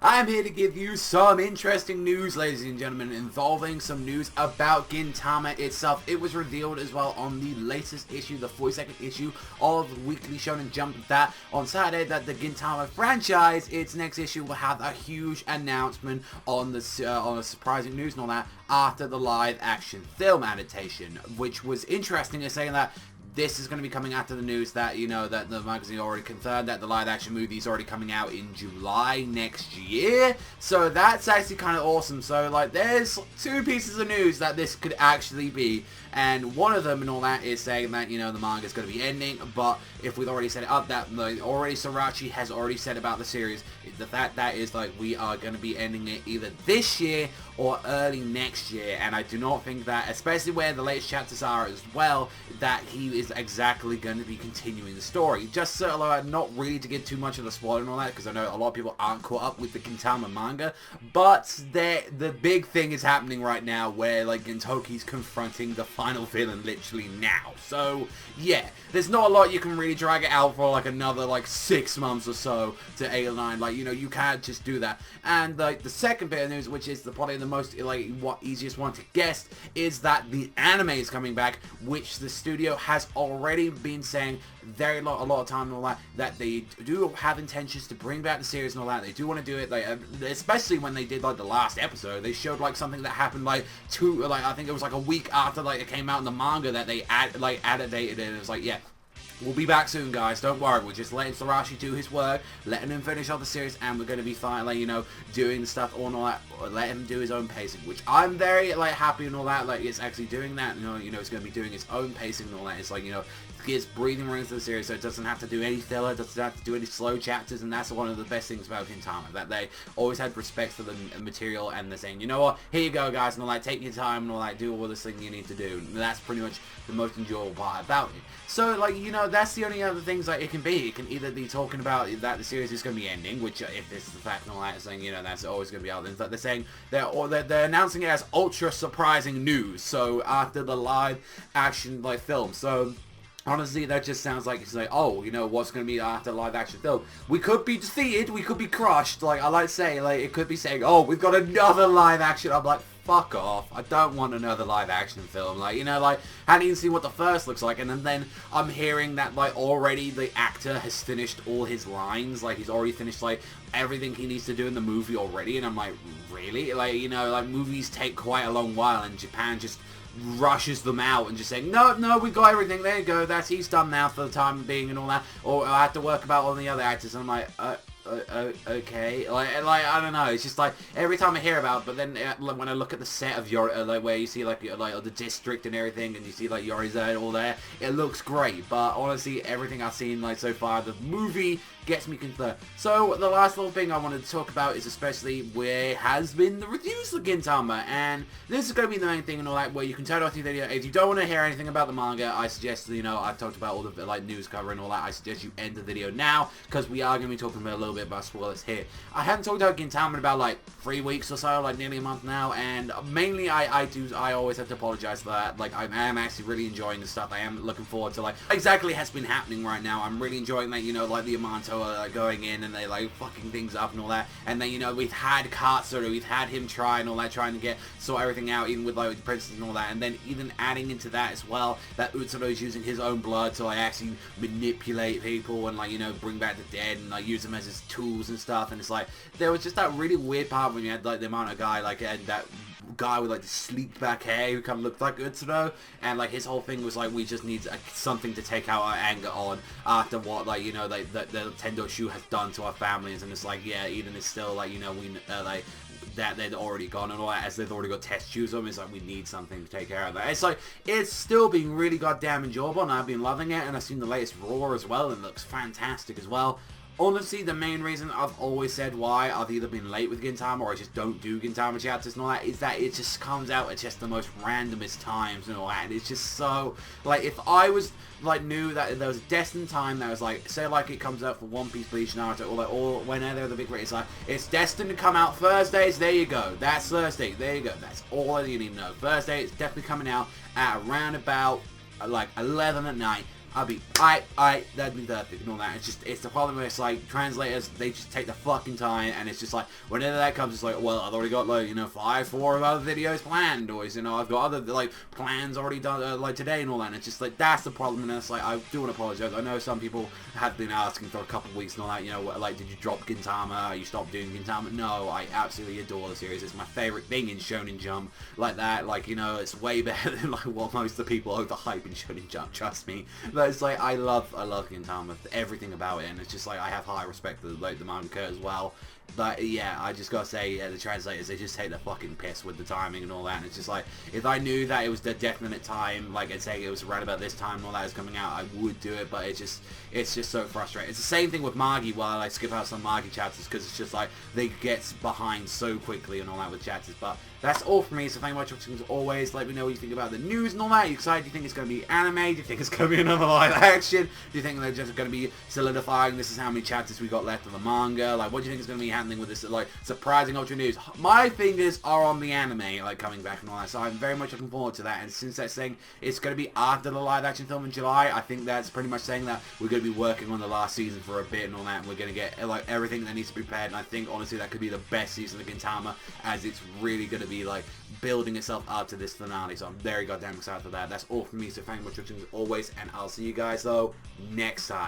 I'm here to give you some interesting news, ladies and gentlemen, involving some news about Gintama itself. It was revealed as well on the latest issue, the 42nd issue of Weekly Shonen Jump, that on Saturday that the Gintama franchise, its next issue, will have a huge announcement on the surprising news and all that after the live action film adaptation, which was interesting in saying that this is going to be coming after the news that, you know, that the magazine already confirmed that the live-action movie is already coming out in July next year. So that's actually kind of awesome. So, like, there's two pieces of news that this could actually be. And one of them and all that is saying that, you know, the manga is going to be ending. But if we've already set it up, that already Sorachi has already said about the series, the fact that is, like, we are going to be ending it either this year or early next year. And I do not think that, especially where the latest chapters are as well, that he is exactly going to be continuing the story. Just so, not really to get too much of the spoiler and all that, because I know a lot of people aren't caught up with the Gintama manga, but the big thing is happening right now where, like, Gintoki's confronting the final villain literally now. So, yeah, there's not a lot you can really drag it out for, like, another, like, 6 months or so to 8 or 9. Like, you know, you can't just do that. And, like, the second bit of news, which is probably the most, like, easiest one to guess, is that the anime is coming back, which the studio has already been saying a lot of time and all that they do have intentions to bring back the series and all that. They do want to do it, like, especially when they did, like, the last episode. They showed, like, something that happened, like, I think it was, like, a week after, like, it came out in the manga that they adapted it, and it was like, yeah, we'll be back soon, guys. Don't worry. We're just letting Sorachi do his work, letting him finish off the series, and we're going to be fine, like, you know, doing the stuff and all that. Let him do his own pacing, which I'm very, like, happy and all that. Like, it's actually doing that. You know, it's going to be doing its own pacing and all that. It's like, you know, gives breathing room to the series, so it doesn't have to do any filler, doesn't have to do any slow chapters, and that's one of the best things about Gintama, that they always had respect for the material, and they're saying, you know what, here you go, guys, and all that, take your time and all that, do all this thing you need to do. And that's pretty much the most enjoyable part about it. So, like, you know, that's the only other things that it can be. It can either be talking about that the series is going to be ending, which, if this is the fact and all that, is saying, you know, that's always going to be out there. But they're saying, they're announcing it as ultra surprising news, so after the live action, like, film. So honestly, that just sounds like it's like, oh, you know, what's going to be after live action film? We could be defeated, we could be crushed. Like, I like to say, like, it could be saying, oh, we've got another live action. I'm like, fuck off. I don't want another live action film. Like, you know, like, I hadn't even seen what the first looks like, and then I'm hearing that, like, already the actor has finished all his lines. Like, he's already finished, like, everything he needs to do in the movie already, and I'm like, really? Like, you know, like, movies take quite a long while, and Japan just rushes them out and just saying, no, we've got everything, there you go, he's done now for the time being and all that, or I have to work about all the other actors. And I'm like, okay, like, I don't know, it's just like, every time I hear about it, but then when I look at the set of your, like, where you see, like the district and everything, and you see, like, Yoriza all there, it looks great, but honestly, everything I've seen, like, so far, the movie gets me concerned. So, the last little thing I wanted to talk about is especially where has been the reviews for Gintama, and this is going to be the main thing and all that, where you can turn off your video. If you don't want to hear anything about the manga, I suggest, you know, I've talked about all the, like, news cover and all that, I suggest you end the video now, because we are going to be talking about a little bit about spoilers here. I haven't talked about Gintama in about, like, 3 weeks or so, like, nearly a month now, and mainly I always have to apologize for that. Like, I am actually really enjoying the stuff. I am looking forward to, like, exactly has been happening right now. I'm really enjoying that, you know, like, the Amanto are, like, going in and they, like, fucking things up and all that, and then, you know, we've had Katsura, we've had him try and all that, trying to sort everything out, even with, like, the princess and all that, and then even adding into that as well, that Utsuro is using his own blood to, like, actually manipulate people and, like, you know, bring back the dead and, like, use them as his tools and stuff. And it's like, there was just that really weird part when you had, like, the amount of guy, like, and that guy with, like, the sleeked back hair who kind of looked like Utsuro, and, like, his whole thing was like, we just need something to take out our anger on after what, like, you know, like, the Tendo Shu has done to our families. And it's like, yeah, Eden is still, like, you know, we like that they'd already gone and all that, as they've already got test tubes on them. It's like, we need something to take care of that. It's like, it's still been really goddamn enjoyable, and I've been loving it, and I've seen the latest Raw as well, and it looks fantastic as well. Honestly, the main reason I've always said why I've either been late with Gintama or I just don't do Gintama chapters and all that is that it just comes out at just the most randomest times and all that. And it's just so, like, if I was, like, knew that there was a destined time that was, like, say, like, it comes out for One Piece, Bleach, Naruto, or, like, or whenever the big race, like, it's destined to come out Thursdays, there you go. That's Thursday, there you go. That's all you need to know. Thursday, it's definitely coming out at around about, like, 11 at night. I'll be, that'd be perfect and all that. It's the problem where it's like, translators, they just take the fucking time, and it's just like, whenever that comes, it's like, well, I've already got, like, you know, 4 other videos planned, or, you know, I've got other, like, plans already done, like, today and all that, and it's just like, that's the problem, and it's like, I do want to apologize. I know some people have been asking for a couple of weeks and all that, you know, like, did you drop Gintama, you stopped doing Gintama? No, I absolutely adore the series. It's my favorite thing in Shonen Jump, like that, like, you know, it's way better than, like, what most of the people overhype in Shonen Jump, trust me. But it's like, I love Gintama, everything about it, and it's just like, I have high respect for, like, the manga as well. But yeah, I just gotta say, yeah, the translators, they just take the fucking piss with the timing and all that, and it's just like, if I knew that it was the definite time, like, I'd say it was right about this time and all that is coming out, I would do it, but it's just so frustrating. It's the same thing with Magi, while I skip out some Magi chapters, because it's just like, they get behind so quickly and all that with chapters. But that's all from me, so thank you very much for watching. As always, let me know what you think about the news and all that. Are you excited? Do you think it's going to be anime? Do you think it's going to be another live action? Do you think they're just going to be solidifying this is how many chapters we got left of the manga? Like, what do you think is going to be happening with this, like, surprising ultra news? My fingers are on the anime, like, coming back and all that, so I'm very much looking forward to that. And since that's saying it's going to be after the live action film in July, I think that's pretty much saying that we're going to be working on the last season for a bit and all that, and we're going to get, like, everything that needs to be prepared. And I think, honestly, that could be the best season of Gintama, as it's really going to be, like, building itself up to this finale. So I'm very goddamn excited for that. That's all from me, so thank you very much for watching as always, and I'll see you guys, though, next time.